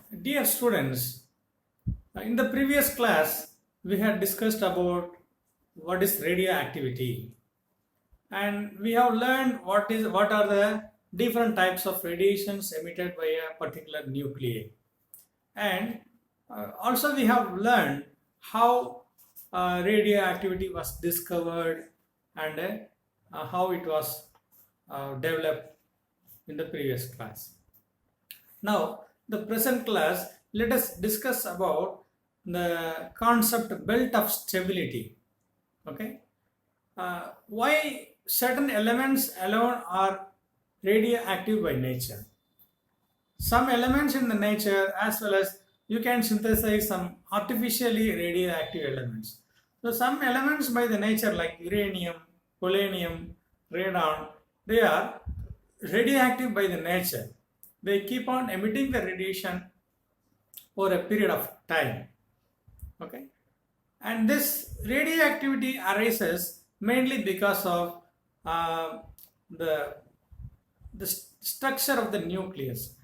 Dear students, in the previous class we had discussed about what is radioactivity, and we have learned what are the different types of radiations emitted by a particular nuclei, and also we have learned how radioactivity was discovered and how it was developed in the previous class. Now, the present class, let us discuss about the concept belt of stability. Okay, why certain elements alone are radioactive by nature? Some elements in the nature, as well as you can synthesize some artificially radioactive elements. So some elements by the nature like uranium, polonium, radon, they are radioactive by the nature. They keep on emitting the radiation over a period of time. Okay, and this radioactivity arises mainly because of the structure of the nucleus.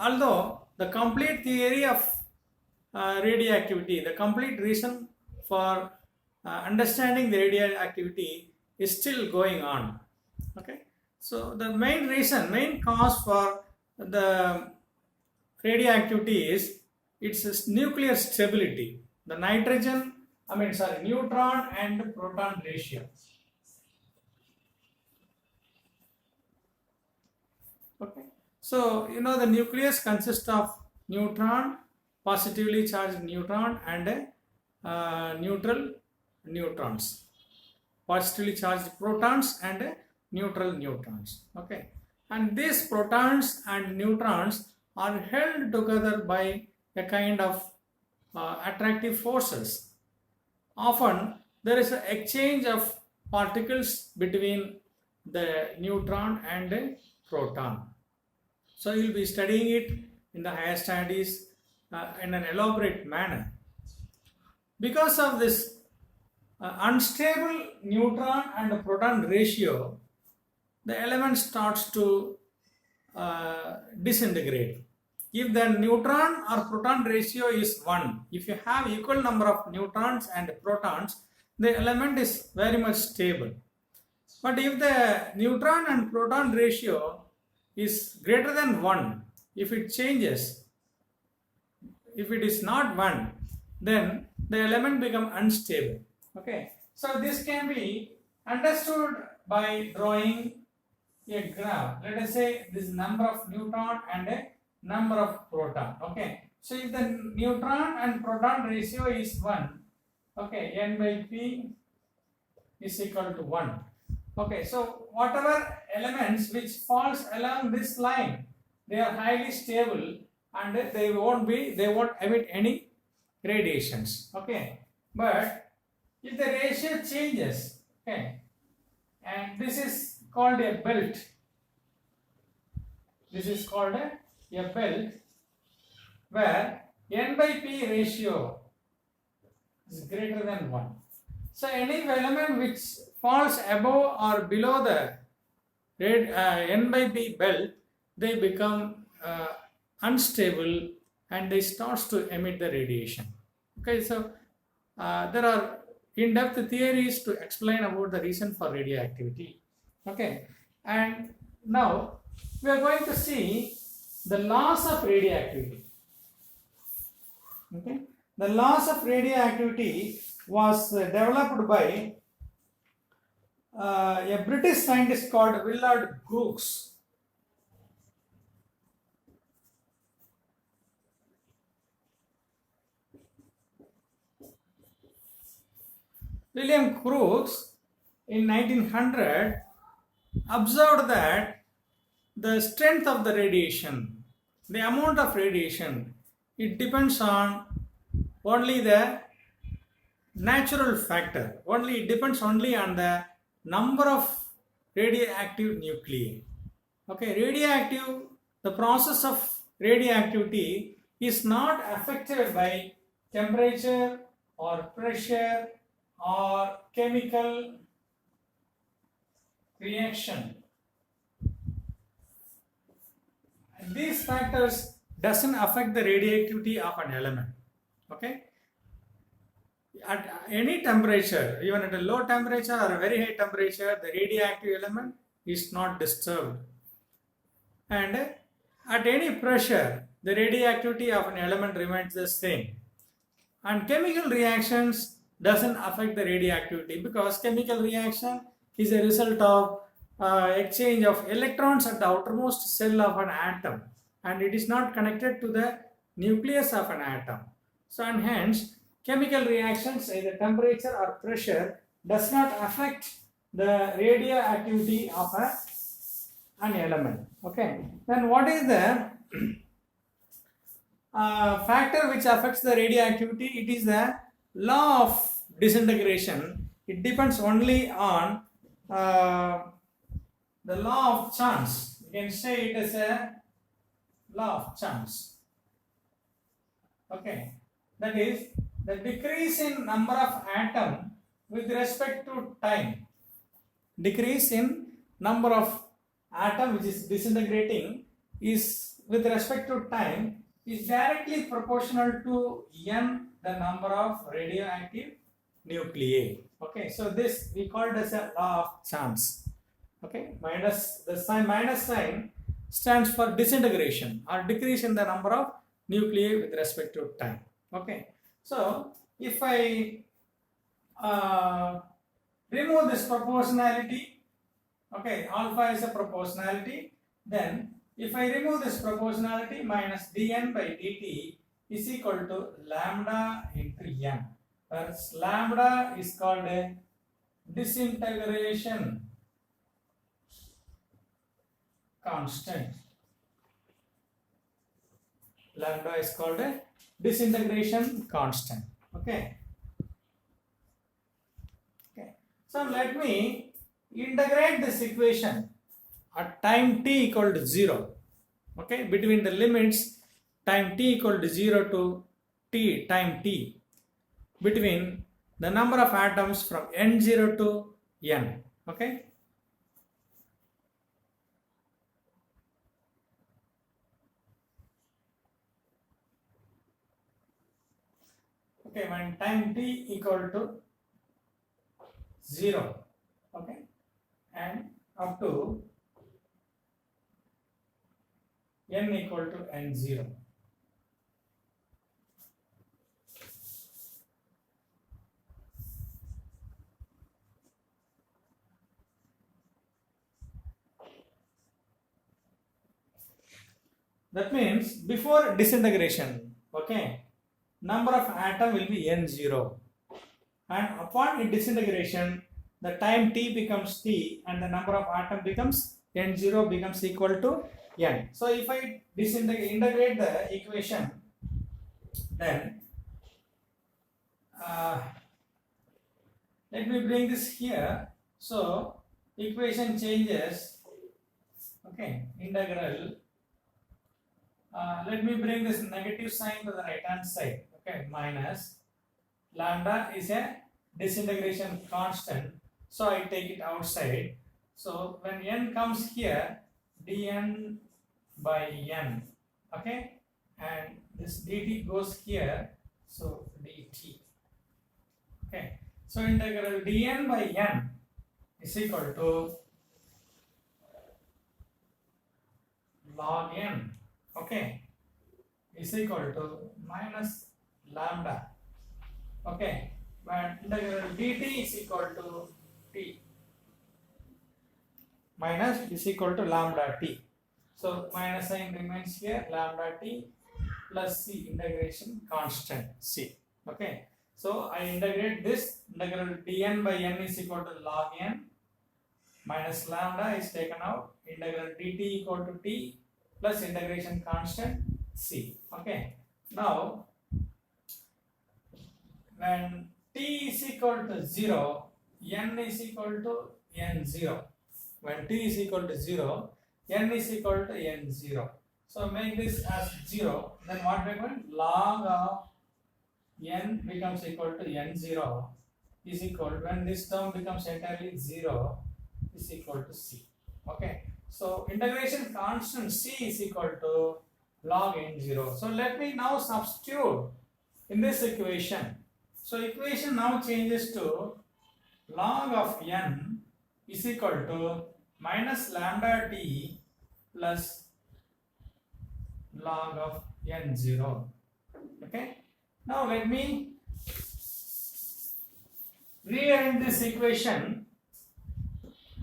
Although the complete theory of radioactivity, the complete reason for understanding the radioactivity is still going on. Okay, so the main cause for the radioactivity is its nuclear stability, the neutron and proton ratio. Okay, so you know the nucleus consists of neutron, positively charged neutron, and neutral neutrons, positively charged protons and neutral neutrons. Okay, and these protons and neutrons are held together by a kind of attractive forces. Often there is an exchange of particles between the neutron and the proton. So you will be studying it in the higher studies in an elaborate manner. Because of this unstable neutron and proton ratio, the element starts to disintegrate. If the neutron or proton ratio is 1, if you have equal number of neutrons and protons, the element is very much stable. But if the neutron and proton ratio is greater than 1, if it changes, if it is not 1, then the element becomes unstable. Okay, so this can be understood by drawing a graph. Let us say this number of neutron and a number of proton. Okay, so if the neutron and proton ratio is 1, okay, n by p is equal to 1. Okay, so whatever elements which falls along this line, they are highly stable and they won't emit any radiations. Okay, but if the ratio changes, okay, and this is called a belt. This is called a belt where n by p ratio is greater than 1. So any element which falls above or below the n by p belt, they become unstable and they start to emit the radiation. Okay, so there are in-depth theories to explain about the reason for radioactivity. Okay, and now we are going to see the laws of radioactivity. Okay, the laws of radioactivity was developed by a British scientist called Willard Crookes. William Crookes in 1900 observed that the strength of the radiation, the amount of radiation, it depends on only the natural factor. It depends only on the number of radioactive nuclei. Okay, the process of radioactivity is not affected by temperature or pressure or chemical reaction. And these factors doesn't affect the radioactivity of an element. Okay, at any temperature, even at a low temperature or a very high temperature, the radioactive element is not disturbed. And at any pressure, the radioactivity of an element remains the same. And chemical reactions doesn't affect the radioactivity, because chemical reaction is a result of exchange of electrons at the outermost cell of an atom, and it is not connected to the nucleus of an atom. So, and hence chemical reactions, either temperature or pressure, does not affect the radioactivity of an element. Okay, then what is the factor which affects the radioactivity? It is the law of disintegration. It depends only on the law of chance. You can say it as a law of chance. Okay, that is the decrease in number of atom with respect to time. Decrease in number of atom which is disintegrating is with respect to time is directly proportional to n, the number of radioactive nuclei. Okay, so this we call it as a law of chance. Okay, minus sign stands for disintegration or decrease in the number of nuclei with respect to time. Okay, so if I remove this proportionality, okay, alpha is a proportionality, then if I remove this proportionality, minus dn by dt is equal to lambda into n, where lambda is called a disintegration constant. Lambda is called a disintegration constant. Okay. Okay. So let me integrate this equation at time t equal to 0. Okay, between the limits time t equal to 0 to t, time t, between the number of atoms from n0 to n. Okay. Okay, when time t equal to 0, okay, and up to n equal to n0. That means before disintegration, okay, number of atom will be n0, and upon disintegration the time t becomes t and the number of atom becomes n0 becomes equal to n. So if I integrate the equation, then let me bring this here. So equation changes. Okay, integral. Let me bring this negative sign to the right hand side. Okay, minus lambda is a disintegration constant, so I take it outside. So when n comes here, dn by n, okay, and this dt goes here, so dt. Okay, so integral dn by n is equal to log n, okay, is equal to minus lambda. Okay, when integral dt is equal to t minus is equal to lambda t. So minus sign remains here, lambda t plus c, integration constant c. Okay, so I integrate this, integral dn by n is equal to log n, minus lambda is taken out, integral dt equal to t plus integration constant c. Okay, now when t is equal to 0, n is equal to n0. When t is equal to 0, n is equal to n0. So make this as 0, then what becomes? Log of n becomes equal to n0 is equal, when this term becomes entirely 0, is equal to c. Okay, so integration constant c is equal to log n0. So let me now substitute in this equation. So equation now changes to log of n is equal to minus lambda t plus log of n0. Okay. Now let me rearrange this equation,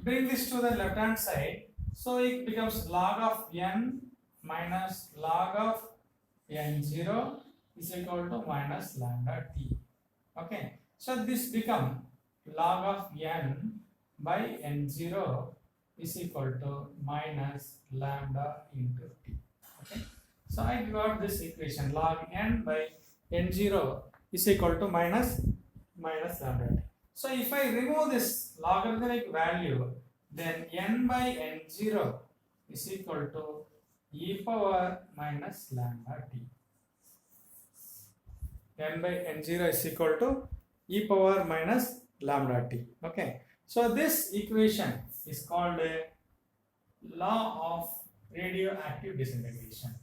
bring this to the left hand side. So it becomes log of n minus log of n0 is equal to minus lambda t. Okay. So this becomes log of n by n0 is equal to minus lambda into t. Okay. So I got this equation, log n by n0 is equal to minus lambda t. So if I remove this logarithmic value, then n by n0 is equal to e power minus lambda t. N by n0 is equal to e power minus lambda t. Okay. So this equation is called a law of radioactive disintegration.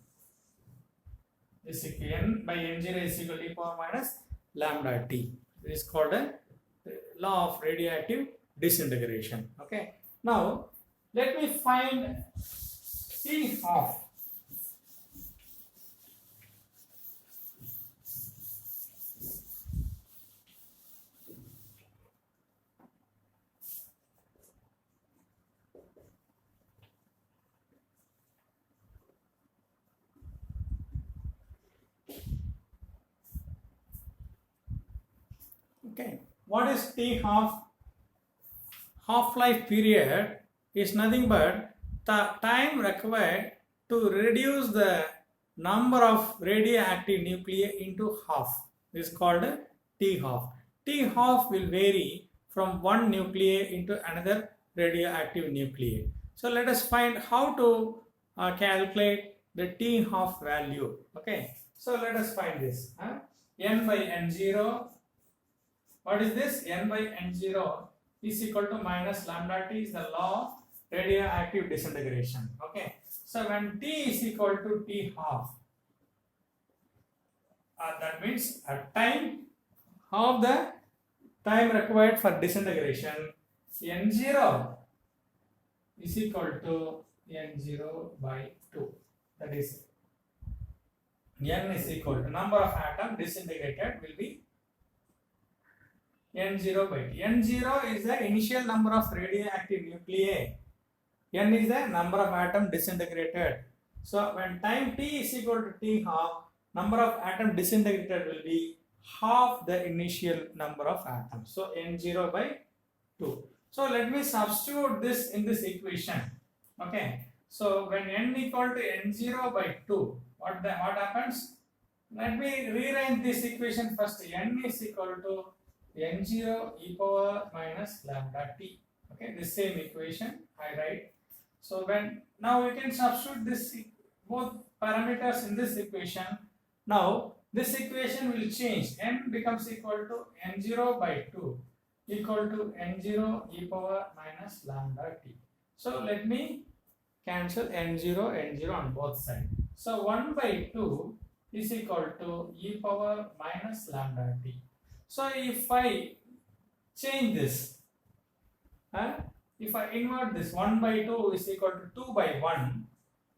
This n by n0 is equal to e power minus lambda t. This is called a law of radioactive disintegration. Okay. Now let me find T of okay. What is T half? Half-life period is nothing but the time required to reduce the number of radioactive nuclei into half. This is called T half. T half will vary from one nuclei into another radioactive nuclei. So let us find how to calculate the T half value. Okay. So let us find this. N by n0. What is this? N by n0 is equal to minus lambda t is the law of radioactive disintegration. Okay. So when t is equal to t half, that means at time of the time required for disintegration, n0 is equal to n0 by 2. That is, n is equal to number of atoms disintegrated will be n0 by t. n0 is the initial number of radioactive nuclei. N is the number of atoms disintegrated. So when time t is equal to t half, number of atoms disintegrated will be half the initial number of atoms. So n0 by 2. So let me substitute this in this equation. Okay. So when n equal to n0 by 2, what happens? Let me rearrange this equation first. N is equal to n0 e power minus lambda t. Okay, the same equation I write. So when now we can substitute this both parameters in this equation. Now this equation will change. N becomes equal to n0 by 2 equal to n0 e power minus lambda t. So let me cancel n0 on both sides. So 1 by 2 is equal to e power minus lambda t. So if I change this, if I invert this, 1 by 2 is equal to 2 by 1,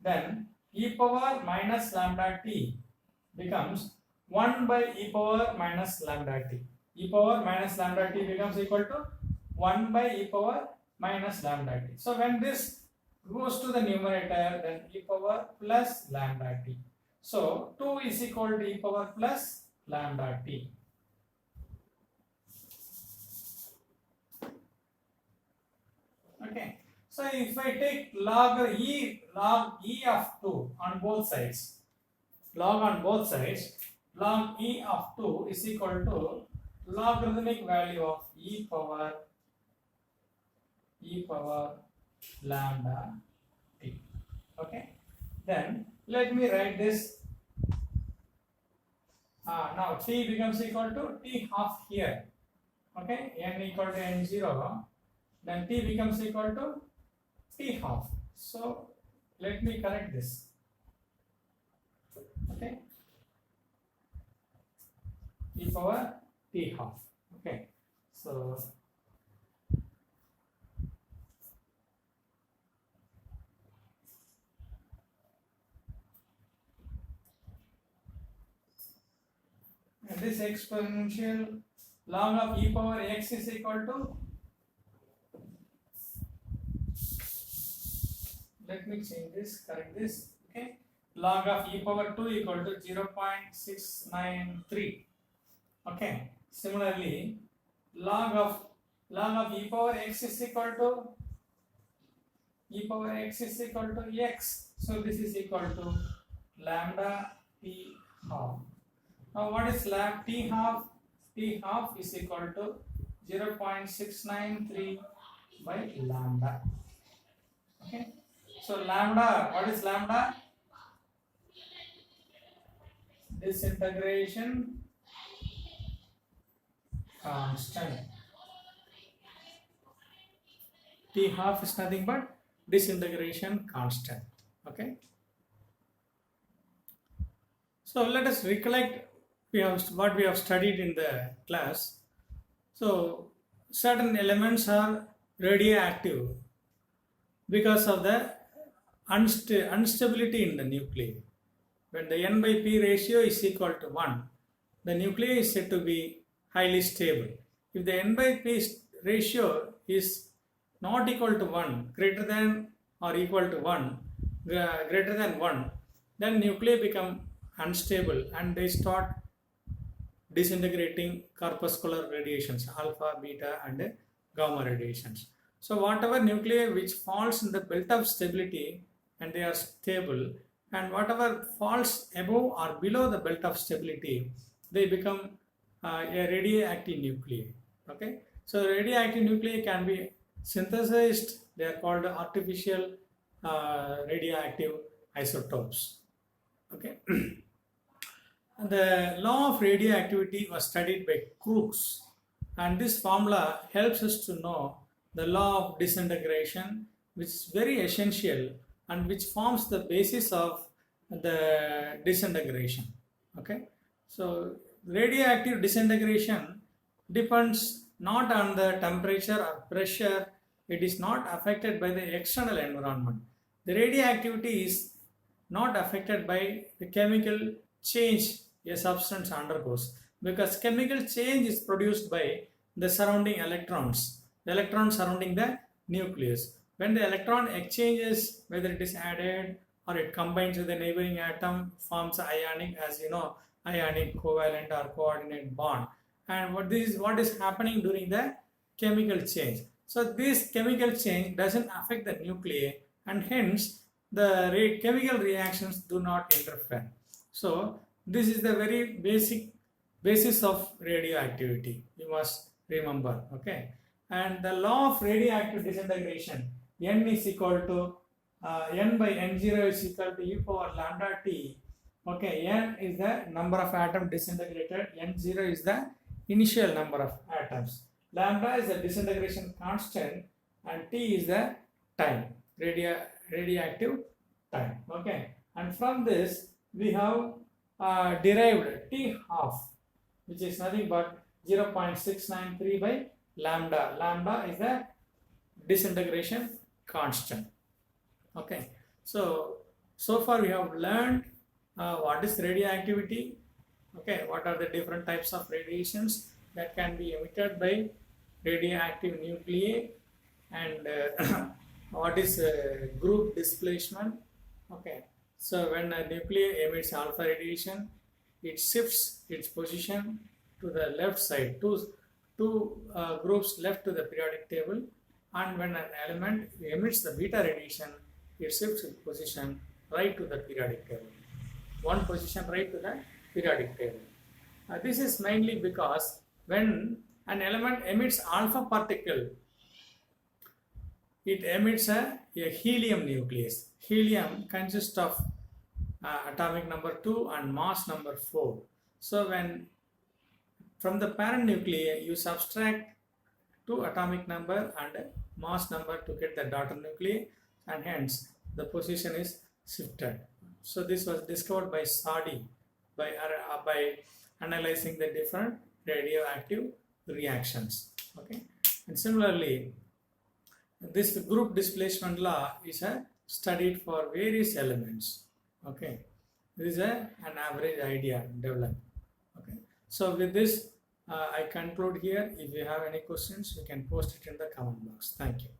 then e power minus lambda t becomes 1 by e power minus lambda t. E power minus lambda t becomes equal to 1 by e power minus lambda t. So when this goes to the numerator, then e power plus lambda t. So 2 is equal to e power plus lambda t. Okay. So if I take log e of 2 on both sides, log e of 2 is equal to logarithmic value of e power lambda t. Okay. Then let me write this. Now t becomes equal to t half here. Okay. N equal to n0. Then t becomes equal to t half. So let me correct this. Okay, e power t half. Okay, so and this exponential log of e power x is equal to, let me change this, correct this. Okay, log of e power 2 equal to 0.693. Okay, similarly log of e power x is equal to x. So this is equal to lambda t half. Now what is lambda t half? T half is equal to 0.693 by lambda. Okay, so lambda, what is lambda? Disintegration constant. T half is nothing but disintegration constant. Okay, so let us recollect what we have studied in the class. So certain elements are radioactive because of the instability in the nuclei. When the n by p ratio is equal to 1, the nuclei is said to be highly stable. If the n by p ratio is not equal to 1, greater than or equal to 1, greater than 1, then nuclei become unstable and they start disintegrating corpuscular radiations, alpha, beta and gamma radiations. So whatever nuclei which falls in the belt of stability and they are stable, and whatever falls above or below the belt of stability, they become a radioactive nuclei. Okay, so radioactive nuclei can be synthesized. They are called artificial radioactive isotopes. Okay. The law of radioactivity was studied by Crookes, and this formula helps us to know the law of disintegration, which is very essential and which forms the basis of the disintegration. Okay, so radioactive disintegration depends not on the temperature or pressure. It is not affected by the external environment. The radioactivity is not affected by the chemical change a substance undergoes, because chemical change is produced by the surrounding electrons, the electrons surrounding the nucleus. When the electron exchanges, whether it is added or it combines with the neighboring atom, forms ionic, as you know, ionic covalent or coordinate bond. And what is happening during the chemical change. So this chemical change doesn't affect the nuclei, and hence the chemical reactions do not interfere. So this is the very basis of radioactivity. You must remember. Okay, and the law of radioactive disintegration, n is equal to n by n0 is equal to e power lambda t. Okay, n is the number of atoms disintegrated, n0 is the initial number of atoms, lambda is the disintegration constant, and t is the time, radioactive time. Okay, and from this we have derived t half, which is nothing but 0.693 by lambda. Lambda is the disintegration constant. Okay, so far we have learned what is radioactivity. Okay, what are the different types of radiations that can be emitted by radioactive nuclei, and what is group displacement. Okay, so when a nuclei emits alpha radiation, it shifts its position to the left side, two groups left to the periodic table, and when an element emits the beta radiation, it shifts its position right to the periodic table, one position right to the periodic table. This is mainly because when an element emits alpha particle, it emits a helium nucleus. Helium consists of atomic number 2 and mass number 4. So when from the parent nuclei you subtract 2 atomic number and mass number to get the daughter nuclei, and hence the position is shifted. So this was discovered by Sadi by analyzing the different radioactive reactions. Okay, and similarly, this group displacement law is studied for various elements. Okay, this is an average idea developed. Okay, so with this, I conclude here. If you have any questions, you can post it in the comment box. Thank you.